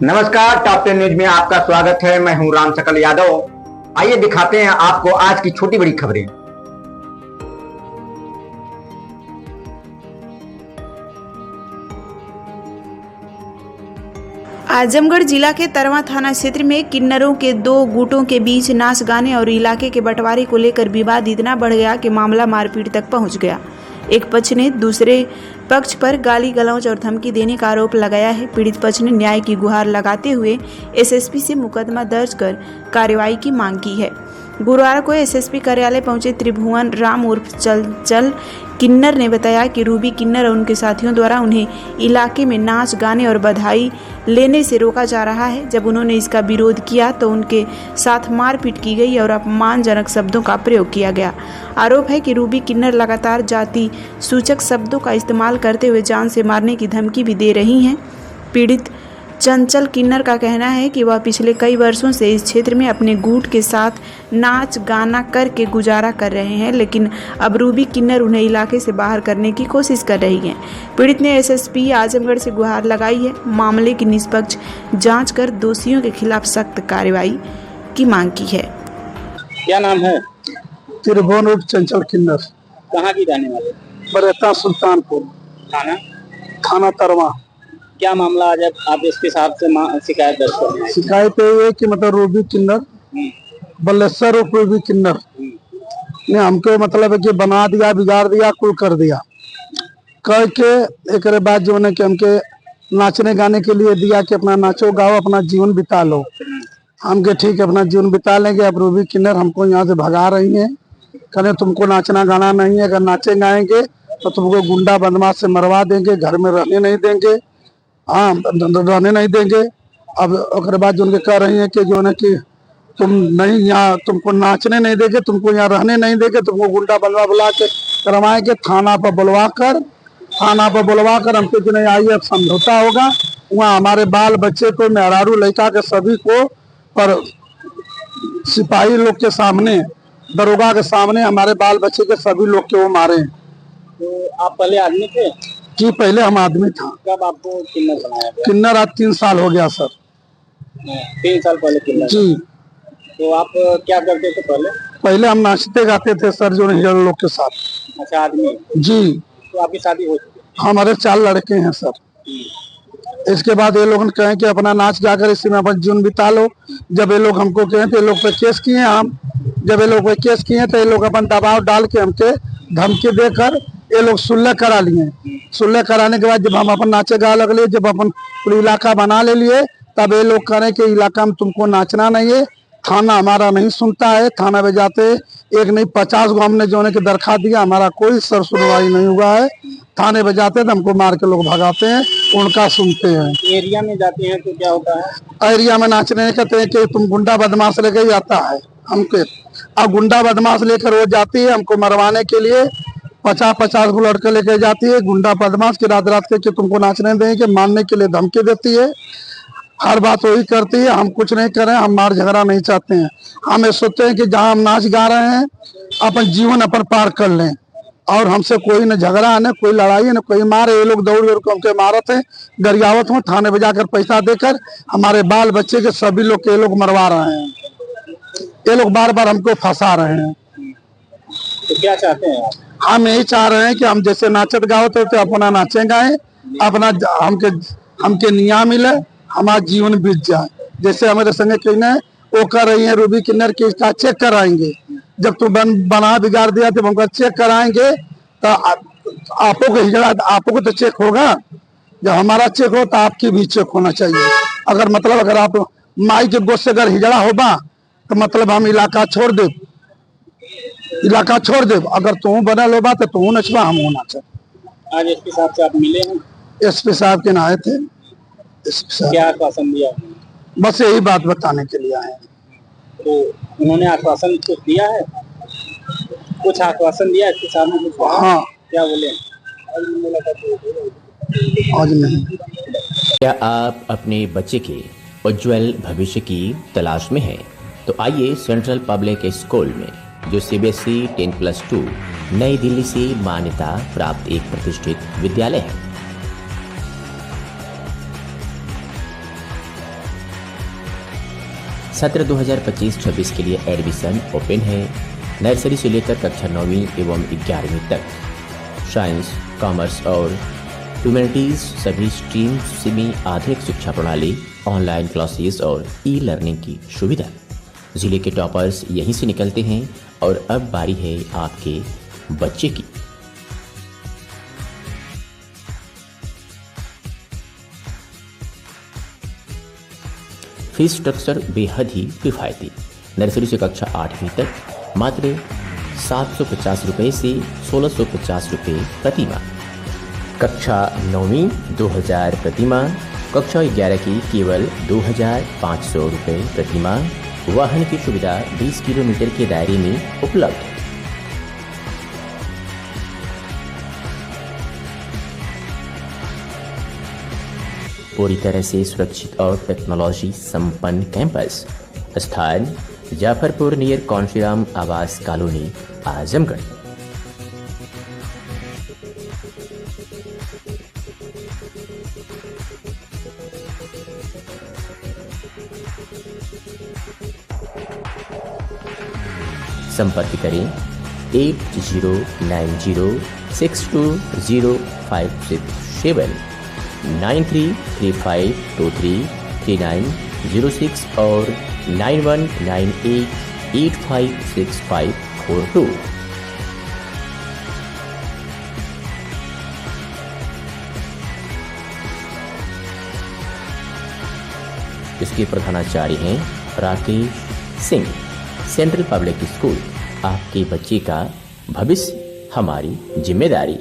नमस्कार, top 10 news में आपका स्वागत है। मैं हूं राम सकल यादव। आइए दिखाते हैं आपको आज की छोटी बड़ी खबरें। आजमगढ़ जिला के तरवा थाना क्षेत्र में किन्नरों के दो गुटों के बीच नाच गाने और इलाके के बंटवारे को लेकर विवाद इतना बढ़ गया कि मामला मारपीट तक पहुंच गया। एक पक्ष ने दूसरे पक्ष पर गाली गलौज और धमकी देने का आरोप लगाया है। पीड़ित पक्ष ने न्याय की गुहार लगाते हुए एसएसपी से मुकदमा दर्ज कर कार्रवाई की मांग की है। गुरुवार को एसएसपी कार्यालय पहुंचे त्रिभुवन राम उर्फ चल किन्नर ने बताया कि रूबी किन्नर और उनके साथियों द्वारा उन्हें इलाके में नाच गाने और बधाई लेने से रोका जा रहा है। जब उन्होंने इसका विरोध किया तो उनके साथ मारपीट की गई और अपमानजनक शब्दों का प्रयोग किया गया। आरोप है कि रूबी किन्नर लगातार जाति सूचक शब्दों का इस्तेमाल करते हुए जान से मारने की धमकी भी दे रही हैं। पीड़ित चंचल किन्नर का कहना है कि वह पिछले कई वर्षों से इस क्षेत्र में अपने गुट के साथ नाच गाना करके गुजारा कर रहे हैं, लेकिन अब रूबी किन्नर उन्हें इलाके से बाहर करने की कोशिश कर रही हैं। पीड़ित ने एसएसपी आजमगढ़ से गुहार लगाई है। मामले की निष्पक्ष जांच कर दोषियों के खिलाफ सख्त कार्रवाई की मांग की है। क्या नाम है? त्रिभुवन उर्फ चंचल किन्नर। कहाँ की रहने वाले? बरेता सुल्तानपुर। थाना तरवा। क्या मामला आज आप एसपी साहब से शिकायत दर्ज कर रहे हैं? शिकायत ये कि मतलब रूबी किन्नर बल्लेसर उर्फ रूबी किन्नर ने हमको मतलब है कि बना दिया, बिगाड़ दिया, कुल कर दिया। कह के एक बाद जो है कि हमके नाचने गाने के लिए दिया कि अपना नाचो गाओ, अपना जीवन बिता लो। हमके ठीक है, अपना जीवन बिता लेंगे। अब रूबी किन्नर हमको यहाँ से भगा रही है। कहने तुमको नाचना गाना नहीं है, अगर नाचे गाएंगे तो तुमको गुंडा बदमाश से मरवा देंगे, घर में रहने नहीं देंगे, हाँ रहने नहीं देंगे। अब उसके बाद जो उनके कह रही है कि जो है कि तुम नहीं यहाँ, तुमको नाचने नहीं देंगे, तुमको यहाँ रहने नहीं देंगे, तुमको गुंडा बनवा बुला के करवाएंगे, थाना पर बुलवा कर हमको जो नहीं आइए अब समझौता होगा। वहाँ हमारे बाल बच्चे को, मेहरारू लड़का के सभी को, पर सिपाही लोग के सामने, दरोगा के सामने हमारे बाल बच्चे के सभी लोग के वो मारे। तो आप पहले आदमी थे? जी पहले हम आदमी था। कब आपको किन्नर बनाया गया? किन्नर आज 3 साल हो गया सर। 3 साल पहले किन्नर जी। तो आप क्या करते थे पहले? पहले हम नाचते गाते थे सर, जो हिजड़ लोग के साथ। अच्छा, आदमी? जी। तो आपकी शादी हो चुकी? हमारे 4 लड़के हैं सर। इसके बाद ये लोग कहें कि अपना नाच गा कर इसी में अपन जीवन बिता लो। जब ये लोग हमको कहें तो ये लोग पे केस किए हम। जब ये लोग पे केस किए तो ये लोग अपन दबाव डाल के हमके धमकी देकर ये लोग सुलह करा लिए। सुलह कराने के बाद जब हम अपन नाचे गा लगले, जब अपन पूरा इलाका बना ले लिए, तब ये लोग करें कि इलाका में तुमको नाचना नहीं है। थाना हमारा नहीं सुनता है। थाना में जाते एक नहीं 50 गो हमने जो है कि दरखास्त दिया, हमारा कोई सर सुनवाई नहीं हुआ है। थाने में जाते तो हमको मार के लोग भगाते हैं, उनका सुनते हैं। एरिया में जाते हैं तो क्या होता है? एरिया में नाचने नहीं कहते हैं कि तुम गुंडा बदमाश लेके जाता है हमके। अब गुंडा बदमाश लेकर वो जाती है हमको मरवाने के लिए। 50 गो लड़के लेके जाती है गुंडा बदमाश की, रात रात के तुमको नाचने देंगे, मारने के लिए धमकी देती है। हर बात वही करती है। हम कुछ नहीं करें, हम मार झगड़ा नहीं चाहते हैं। हम ये सोचते हैं कि जहाँ हम नाच गा रहे हैं अपन जीवन अपन पार कर लें, और हमसे कोई न झगड़ा न कोई लड़ाई न कोई मारे। ये लोग दौड़ दौड़ के हमके मारत है, गरियावत हो, थाने में जाकर पैसा देकर हमारे बाल बच्चे के सभी लोग के लोग मरवा रहे हैं। ये लोग बार बार हमको फंसा रहे हैं। तो क्या चाहते हैं आप? हम यही चाह रहे हैं कि हम जैसे नाचत गावत होते अपना नाचे गाए, अपना हमके निया मिले, हमारा जीवन बीत जाए। जैसे हमारे संगे कहने वो कर रही है रूबी किन्नर की, इसका चेक कराएंगे। जब तू बना बिगाड़ दिया तो हमको चेक कराएंगे तो आपको को हिजड़ा, आपको को तो चेक होगा। जब हमारा चेक हो तो आपकी भी चेक होना चाहिए। अगर आप माई के गोद से अगर हिजड़ा होगा तो मतलब हम इलाका छोड़ दे, अगर तू बनल होगा तो तू नचवा, हम होना चाहिए। आज एसपी साहब से आप मिले हैं? एसपी साहब के आए थे। क्या आश्वासन दिया? बस यही बात बताने के लिए आए। तो उन्होंने आश्वासन कुछ दिया है? कुछ आश्वासन दिया एसपी साहब ने? कुछ? हाँ। क्या बोले? आज नहीं। क्या आप अपने बच्चे के उज्जवल भविष्य की तलाश में हैं? तो आइए सेंट्रल पब्लिक स्कूल में, जो CBSE 10+2 नई दिल्ली से मान्यता प्राप्त एक प्रतिष्ठित विद्यालय है। सत्र 2025-26 के लिए एडमिशन ओपन है। नर्सरी से लेकर कक्षा 9वीं एवं 11वीं तक। साइंस, कॉमर्स और ह्यूमैनिटीज सभी स्ट्रीम्स में आधुनिक शिक्षा प्रणाली, ऑनलाइन क्लासेस और ई लर्निंग की सुविधा। जिले के टॉपर्स यहीं से निकलते हैं और अब बारी है आपके बच्चे की। फीस स्ट्रक्चर बेहद ही किफ़ायती। नर्सरी से कक्षा 8वीं तक मात्र 750 रुपये से 1650 रुपये प्रति माह। कक्षा 9वीं 2000 प्रति माह। कक्षा 11 की केवल 2500 रुपये प्रति माह। वाहन की सुविधा 20 किलोमीटर के दायरे में उपलब्ध है। पूरी तरह से सुरक्षित और टेक्नोलॉजी संपन्न कैंपस। स्थान जाफरपुर नियर कौनसीराम आवास कॉलोनी, आजमगढ़। संपर्क करें 8090620567 9335233906 और 9198856542। इसके प्रधानाचार्य हैं Rakesh Singh. Central public school, आपके बच्चे का भविष्य हमारी जिम्मेदारी।